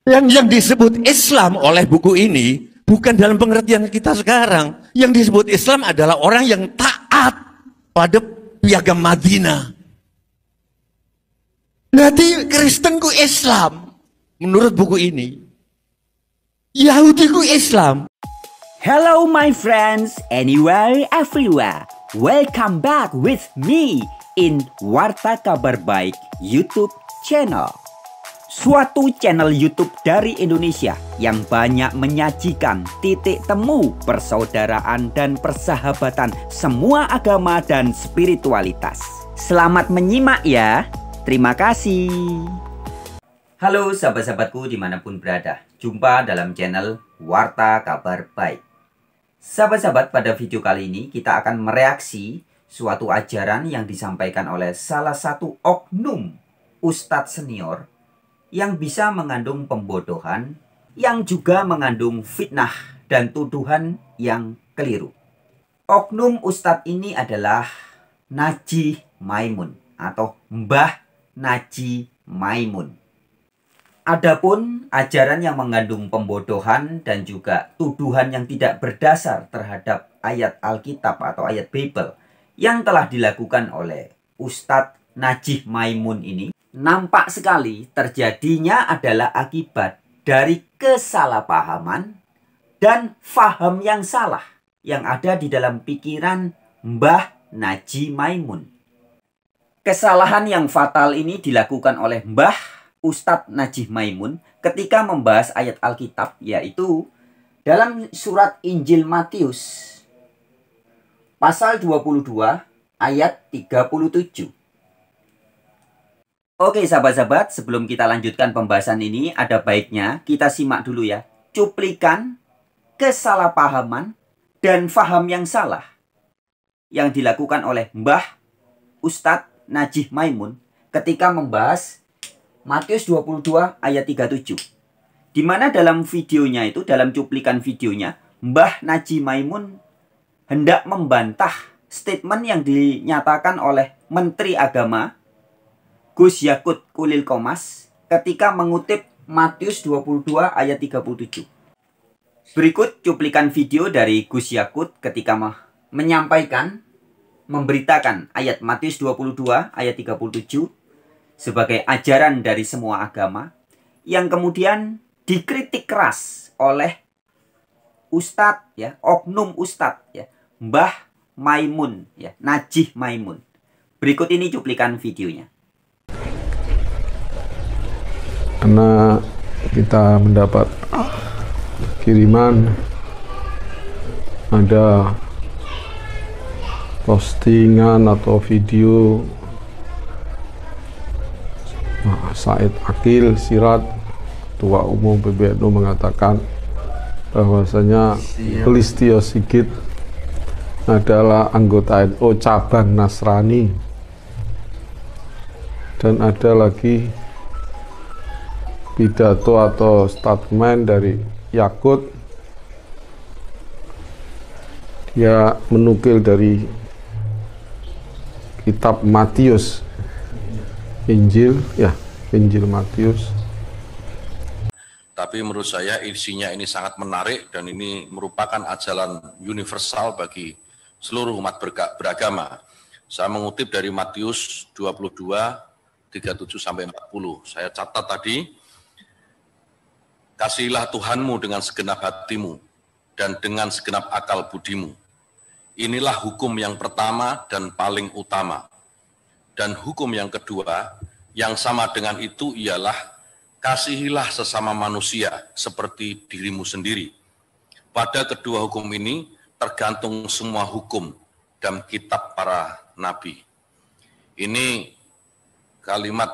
Yang disebut Islam oleh buku ini bukan dalam pengertian kita sekarang. Yang disebut Islam adalah orang yang taat pada piagam Madinah. Berarti Kristen ku Islam menurut buku ini. Yahudi ku Islam. Hello my friends, anywhere, everywhere. Welcome back with me in Warta Kabar Baik YouTube channel. Suatu channel YouTube dari Indonesia yang banyak menyajikan titik temu persaudaraan dan persahabatan semua agama dan spiritualitas. Selamat menyimak ya. Terima kasih. Halo sahabat-sahabatku dimanapun berada. Jumpa dalam channel Warta Kabar Baik. Sahabat-sahabat, pada video kali ini kita akan mereaksi suatu ajaran yang disampaikan oleh salah satu oknum ustadz senior yang bisa mengandung pembodohan, yang juga mengandung fitnah dan tuduhan yang keliru. Oknum ustadz ini adalah Najih Maimun atau Mbah Najih Maimun. Adapun ajaran yang mengandung pembodohan dan juga tuduhan yang tidak berdasar terhadap ayat Alkitab atau ayat Bible yang telah dilakukan oleh Ustadz Najih Maimun ini, nampak sekali terjadinya adalah akibat dari kesalahpahaman dan faham yang salah yang ada di dalam pikiran Mbah Najih Maimun. Kesalahan yang fatal ini dilakukan oleh Mbah Ustadz Najih Maimun ketika membahas ayat Alkitab, yaitu dalam surat Injil Matius pasal 22 ayat 37. Oke sahabat-sahabat, sebelum kita lanjutkan pembahasan ini, ada baiknya kita simak dulu ya cuplikan kesalahpahaman dan faham yang salah yang dilakukan oleh Mbah Ustadz Najih Maimun ketika membahas Matius 22 ayat 37. Di mana dalam videonya itu, dalam cuplikan videonya, Mbah Najih Maimun hendak membantah statement yang dinyatakan oleh Menteri Agama Gus Yakut Kulil Qomas ketika mengutip Matius 22 ayat 37. Berikut cuplikan video dari Gus Yakut ketika menyampaikan, memberitakan ayat Matius 22 ayat 37 sebagai ajaran dari semua agama yang kemudian dikritik keras oleh Ustadz ya, oknum Ustadz ya, Mbah Maimun ya, Najih Maimun. Berikut ini cuplikan videonya. Karena kita mendapat kiriman ada postingan atau video Said Akil Sirat, Ketua Umum PBNU, mengatakan bahwasanya Listio Sigit adalah anggota NU cabang Nasrani, dan ada lagi pidato atau statement dari Yakut. Dia menukil dari kitab Matius, Injil ya, Injil Matius. Tapi menurut saya isinya ini sangat menarik dan ini merupakan ajaran universal bagi seluruh umat beragama. Saya mengutip dari Matius 22 37 sampai 40. Saya catat tadi, kasihilah Tuhanmu dengan segenap hatimu dan dengan segenap akal budimu. Inilah hukum yang pertama dan paling utama. Dan hukum yang kedua yang sama dengan itu ialah kasihilah sesama manusia seperti dirimu sendiri. Pada kedua hukum ini tergantung semua hukum dan kitab para nabi. Ini kalimat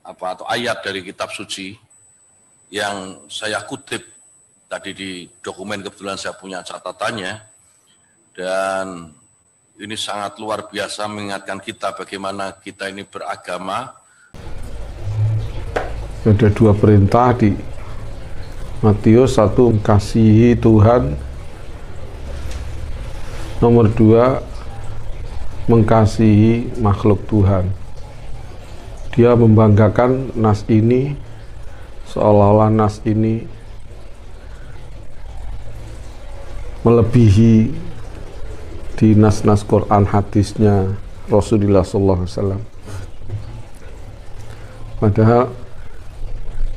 atau ayat dari kitab suci yang saya kutip tadi di dokumen, kebetulan saya punya catatannya, dan ini sangat luar biasa mengingatkan kita bagaimana kita ini beragama. Ada dua perintah di Matius, satu mengasihi Tuhan, nomor dua mengasihi makhluk Tuhan. Dia membanggakan nas ini seolah-olah nas ini melebihi di nas-nas Quran hadisnya Rasulullah SAW. Padahal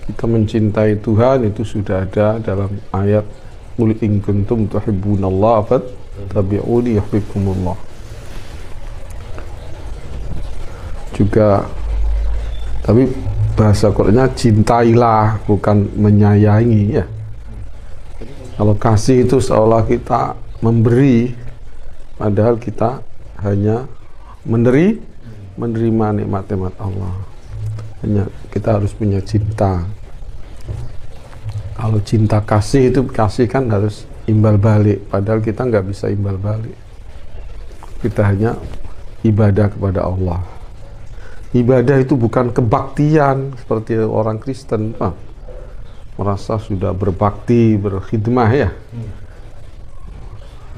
kita mencintai Tuhan itu sudah ada dalam ayat qul in kuntum tuhibbunallaha fattabi'uni yuhibbukumullah. Juga tapi bahasa Qur'annya cintailah, bukan menyayangi ya. Kalau kasih itu seolah kita memberi, padahal kita hanya menerima nikmat-nikmat Allah. Hanya kita harus punya cinta. Kalau cinta kasih itu kasih kan harus imbal balik, padahal kita nggak bisa imbal balik. Kita hanya ibadah kepada Allah. Ibadah itu bukan kebaktian seperti orang Kristen. Merasa sudah berbakti, berkhidmah ya.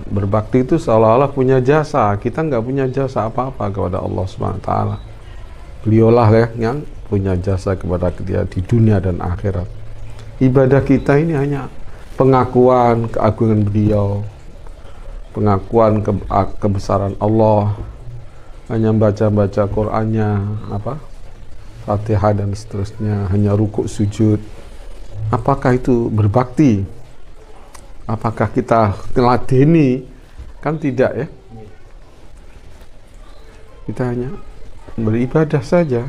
Berbakti itu seolah-olah punya jasa. Kita nggak punya jasa apa-apa kepada Allah SWT. Beliaulah ya yang punya jasa kepada kita di dunia dan akhirat. Ibadah kita ini hanya pengakuan keagungan beliau, pengakuan kebesaran Allah, hanya baca-baca Qur'annya, Fatihah dan seterusnya, hanya rukuk sujud. Apakah itu berbakti? Apakah kita teladeni? Kan tidak ya. Kita hanya beribadah saja.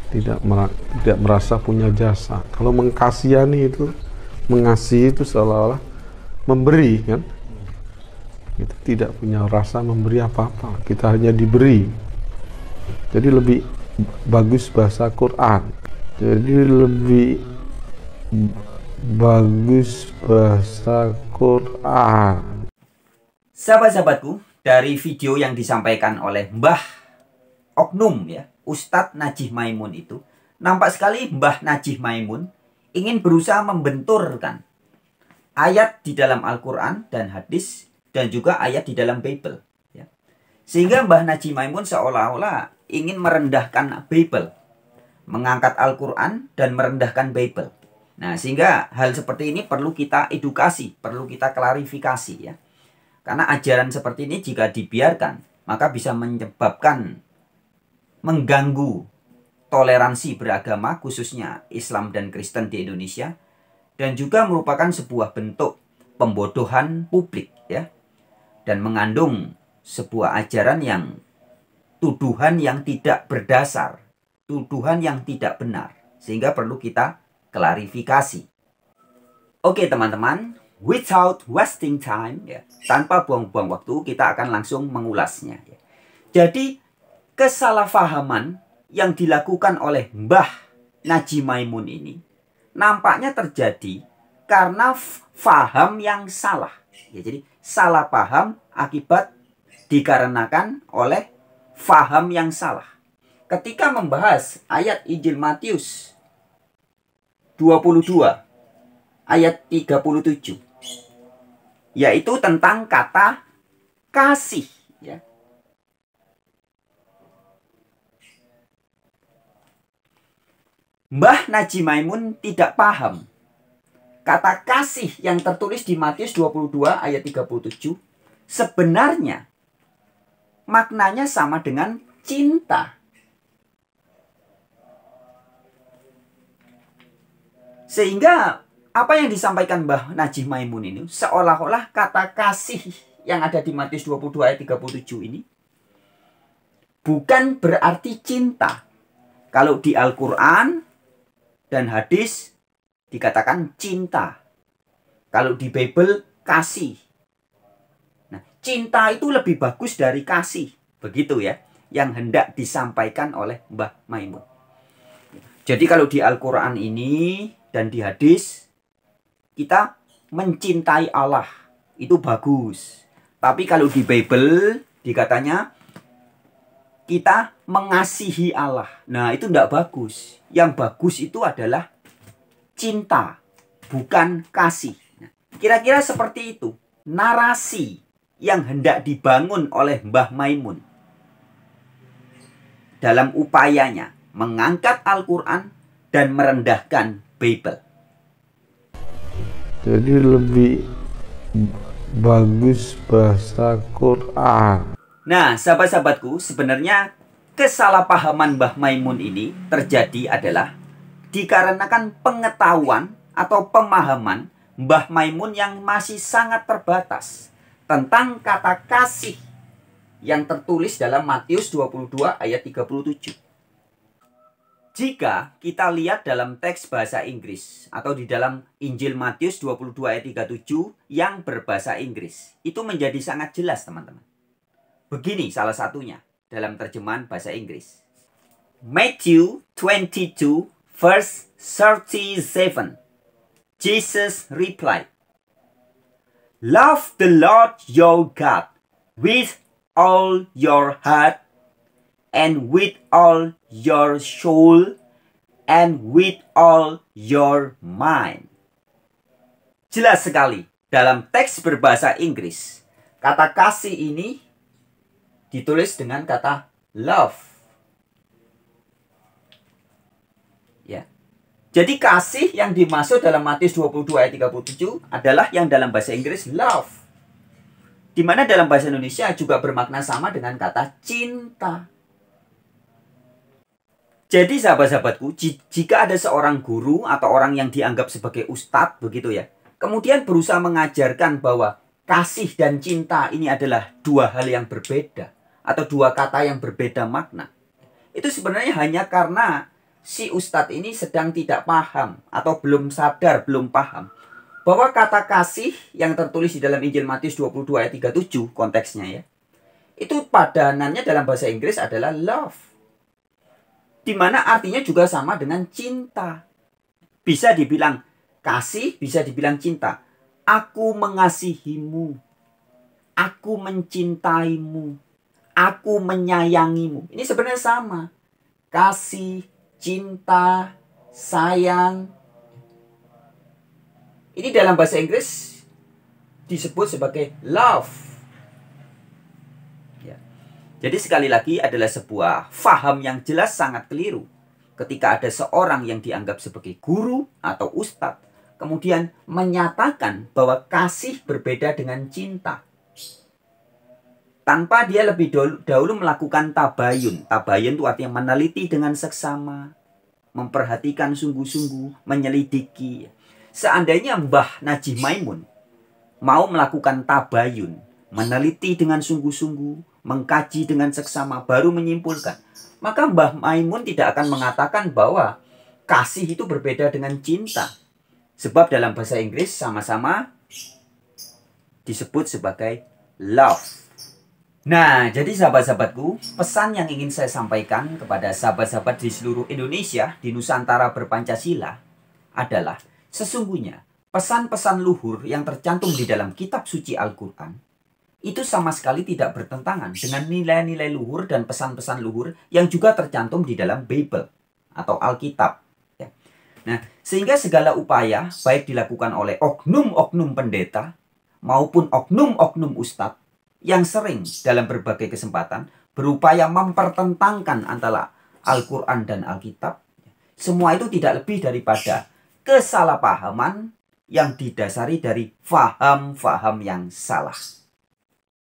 Tidak merasa punya jasa. Kalau mengkasihani itu, mengasihi itu seolah-olah memberi kan. Kita tidak punya rasa memberi apa-apa. Kita hanya diberi. Jadi lebih bagus bahasa Quran. Jadi lebih bagus bahasa Quran. Sahabat-sahabatku, dari video yang disampaikan oleh Mbah Oknum ya, Ustadz Najih Maimun itu, nampak sekali Mbah Najih Maimun ingin berusaha membenturkan ayat di dalam Al-Quran dan hadis dan juga ayat di dalam Bible ya. Sehingga Mbah Najih Maimun seolah-olah ingin merendahkan Bible, mengangkat Al-Quran dan merendahkan Bible. Nah, sehingga hal seperti ini perlu kita edukasi, perlu kita klarifikasi ya. Karena ajaran seperti ini jika dibiarkan, maka bisa menyebabkan mengganggu toleransi beragama, khususnya Islam dan Kristen di Indonesia, dan juga merupakan sebuah bentuk pembodohan publik ya, dan mengandung sebuah ajaran yang tuduhan yang tidak berdasar, tuduhan yang tidak benar, sehingga perlu kita klarifikasi. Oke teman-teman, without wasting time ya, tanpa buang-buang waktu, kita akan langsung mengulasnya ya. Jadi kesalahpahaman yang dilakukan oleh Mbah Najih Maimun ini nampaknya terjadi karena faham yang salah ya. Jadi salah paham akibat dikarenakan oleh faham yang salah. Ketika membahas ayat Injil Matius 22 ayat 37, yaitu tentang kata kasih ya. Mbah Najih Maimun tidak paham kata kasih yang tertulis di Matius 22 ayat 37 sebenarnya maknanya sama dengan cinta. Sehingga apa yang disampaikan Mbah Najih Maimun ini seolah-olah kata kasih yang ada di Matius 22 ayat 37 ini bukan berarti cinta. Kalau di Al-Quran dan hadis dikatakan cinta. Kalau di Bible kasih. Nah, cinta itu lebih bagus dari kasih. Begitu ya yang hendak disampaikan oleh Mbah Maimun. Jadi kalau di Al-Quran ini dan di hadis kita mencintai Allah itu bagus. Tapi kalau di Bible dikatanya kita mengasihi Allah. Nah, itu tidak bagus. Yang bagus itu adalah cinta, bukan kasih. Nah, kira-kira seperti itu narasi yang hendak dibangun oleh Mbah Maimun dalam upayanya mengangkat Al-Quran dan merendahkan Bible. Jadi lebih bagus bahasa Quran. Nah, sahabat-sahabatku, sebenarnya kesalahpahaman Mbah Maimun ini terjadi adalah dikarenakan pengetahuan atau pemahaman Mbah Maimun yang masih sangat terbatas tentang kata kasih yang tertulis dalam Matius 22 ayat 37. Jika kita lihat dalam teks bahasa Inggris atau di dalam Injil Matius 22 ayat 37 yang berbahasa Inggris, itu menjadi sangat jelas, teman-teman. Begini salah satunya dalam terjemahan bahasa Inggris. Matthew 22 verse 37. Jesus replied, "Love the Lord your God with all your heart and with all your soul and with all your mind." Jelas sekali dalam teks berbahasa Inggris, kata kasih ini ditulis dengan kata love. Ya. Jadi kasih yang dimaksud dalam Matius 22 ayat 37 adalah yang dalam bahasa Inggris love. Di mana dalam bahasa Indonesia juga bermakna sama dengan kata cinta. Jadi sahabat-sahabatku, jika ada seorang guru atau orang yang dianggap sebagai ustadz begitu ya, kemudian berusaha mengajarkan bahwa kasih dan cinta ini adalah dua hal yang berbeda atau dua kata yang berbeda makna, itu sebenarnya hanya karena si ustadz ini sedang tidak paham atau belum sadar, belum paham bahwa kata kasih yang tertulis di dalam Injil Matius 22 ayat 37 konteksnya ya, itu padanannya dalam bahasa Inggris adalah love. Di mana artinya juga sama dengan cinta. Bisa dibilang kasih, bisa dibilang cinta. Aku mengasihimu. Aku mencintaimu. Aku menyayangimu. Ini sebenarnya sama. Kasih, cinta, sayang. Ini dalam bahasa Inggris disebut sebagai love. Jadi sekali lagi adalah sebuah faham yang jelas sangat keliru ketika ada seorang yang dianggap sebagai guru atau ustadz kemudian menyatakan bahwa kasih berbeda dengan cinta tanpa dia lebih dahulu melakukan tabayun. Tabayun itu artinya meneliti dengan seksama, memperhatikan sungguh-sungguh, menyelidiki. Seandainya Mbah Najih Maimun mau melakukan tabayun, meneliti dengan sungguh-sungguh, mengkaji dengan seksama, baru menyimpulkan, maka Mbah Maimun tidak akan mengatakan bahwa kasih itu berbeda dengan cinta. Sebab dalam bahasa Inggris sama-sama disebut sebagai love. Nah, jadi sahabat-sahabatku, pesan yang ingin saya sampaikan kepada sahabat-sahabat di seluruh Indonesia, di Nusantara berpancasila, adalah sesungguhnya pesan-pesan luhur yang tercantum di dalam kitab suci Al-Quran itu sama sekali tidak bertentangan dengan nilai-nilai luhur dan pesan-pesan luhur yang juga tercantum di dalam Bible atau Alkitab. Ya. Nah, sehingga segala upaya baik dilakukan oleh oknum-oknum pendeta maupun oknum-oknum ustadz yang sering dalam berbagai kesempatan berupaya mempertentangkan antara Al-Quran dan Alkitab, semua itu tidak lebih daripada kesalahpahaman yang didasari dari faham-faham yang salah.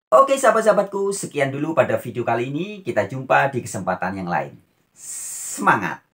Oke sahabat-sahabatku, sekian dulu pada video kali ini. Kita jumpa di kesempatan yang lain. Semangat!